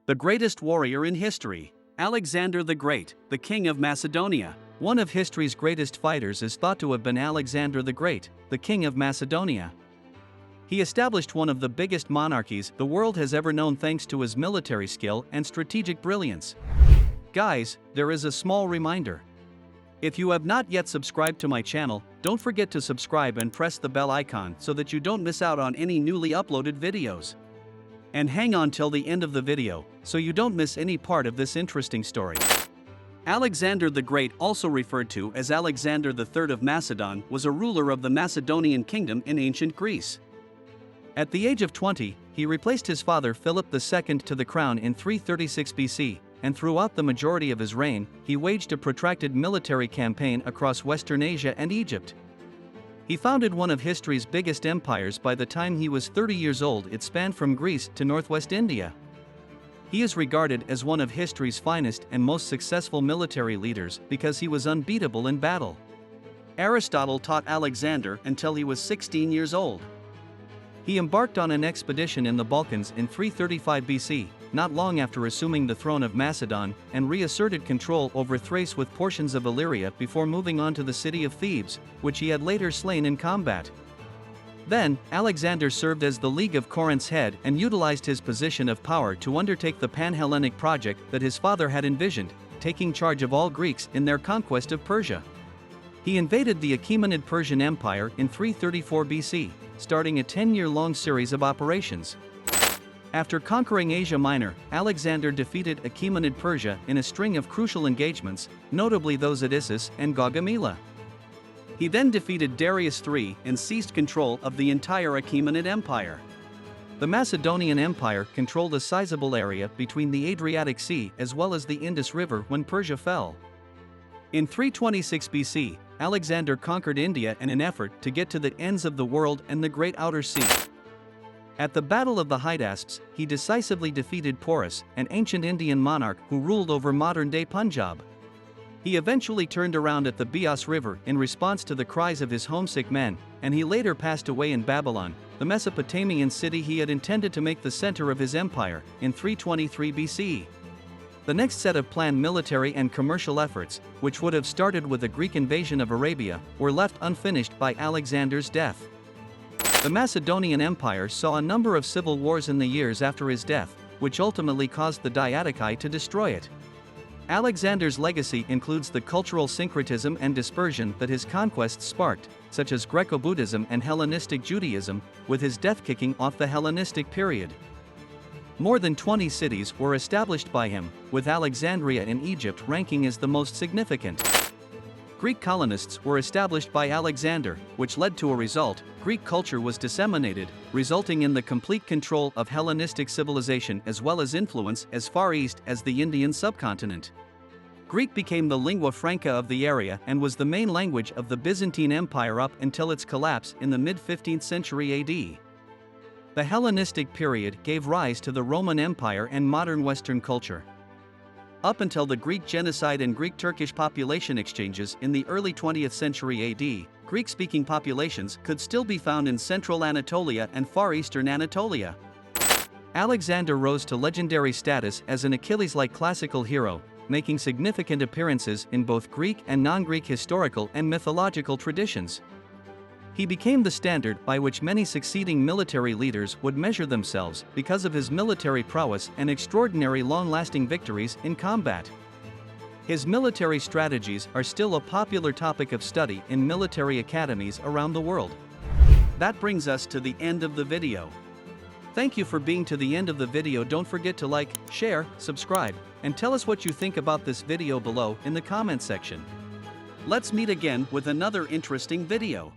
The greatest warrior in history, Alexander the Great, the King of Macedonia. One of history's greatest fighters is thought to have been Alexander the Great, the King of Macedonia. He established one of the biggest monarchies the world has ever known thanks to his military skill and strategic brilliance. Guys, there is a small reminder. If you have not yet subscribed to my channel, don't forget to subscribe and press the bell icon so that you don't miss out on any newly uploaded videos. And hang on till the end of the video, so you don't miss any part of this interesting story. Alexander the Great, also referred to as Alexander III of Macedon, was a ruler of the Macedonian kingdom in ancient Greece. At the age of 20, he replaced his father Philip II to the crown in 336 BC, and throughout the majority of his reign, he waged a protracted military campaign across Western Asia and Egypt. He founded one of history's biggest empires. By the time he was 30 years old, it spanned from Greece to northwest India. He is regarded as one of history's finest and most successful military leaders because he was unbeatable in battle. Aristotle taught Alexander until he was 16 years old. He embarked on an expedition in the Balkans in 335 BC, not long after assuming the throne of Macedon, and reasserted control over Thrace with portions of Illyria before moving on to the city of Thebes, which he had later slain in combat. Then, Alexander served as the League of Corinth's head and utilized his position of power to undertake the Pan-Hellenic project that his father had envisioned, taking charge of all Greeks in their conquest of Persia. He invaded the Achaemenid Persian Empire in 334 BC, starting a 10-year-long series of operations. After conquering Asia Minor, Alexander defeated Achaemenid Persia in a string of crucial engagements, notably those at Issus and Gaugamela. He then defeated Darius III and seized control of the entire Achaemenid Empire. The Macedonian Empire controlled a sizable area between the Adriatic Sea as well as the Indus River when Persia fell. In 326 BC, Alexander conquered India in an effort to get to the ends of the world and the Great Outer Sea. At the Battle of the Hydaspes, he decisively defeated Porus, an ancient Indian monarch who ruled over modern-day Punjab. He eventually turned around at the Beas River in response to the cries of his homesick men, and he later passed away in Babylon, the Mesopotamian city he had intended to make the center of his empire, in 323 BC. The next set of planned military and commercial efforts, which would have started with a Greek invasion of Arabia, were left unfinished by Alexander's death. The Macedonian Empire saw a number of civil wars in the years after his death, which ultimately caused the Diadochi to destroy it. Alexander's legacy includes the cultural syncretism and dispersion that his conquests sparked, such as Greco-Buddhism and Hellenistic Judaism, with his death kicking off the Hellenistic period. More than 20 cities were established by him, with Alexandria in Egypt ranking as the most significant. Greek colonists were established by Alexander, which led to a result: Greek culture was disseminated, resulting in the complete control of Hellenistic civilization as well as influence as far east as the Indian subcontinent. Greek became the lingua franca of the area and was the main language of the Byzantine Empire up until its collapse in the mid-15th century AD. The Hellenistic period gave rise to the Roman Empire and modern Western culture. Up until the Greek genocide and Greek-Turkish population exchanges in the early 20th century AD, Greek-speaking populations could still be found in central Anatolia and far eastern Anatolia. Alexander rose to legendary status as an Achilles-like classical hero, making significant appearances in both Greek and non-Greek historical and mythological traditions. He became the standard by which many succeeding military leaders would measure themselves because of his military prowess and extraordinary long-lasting victories in combat. His military strategies are still a popular topic of study in military academies around the world. That brings us to the end of the video. Thank you for being to the end of the video. Don't forget to like, share, subscribe, and tell us what you think about this video below in the comment section. Let's meet again with another interesting video.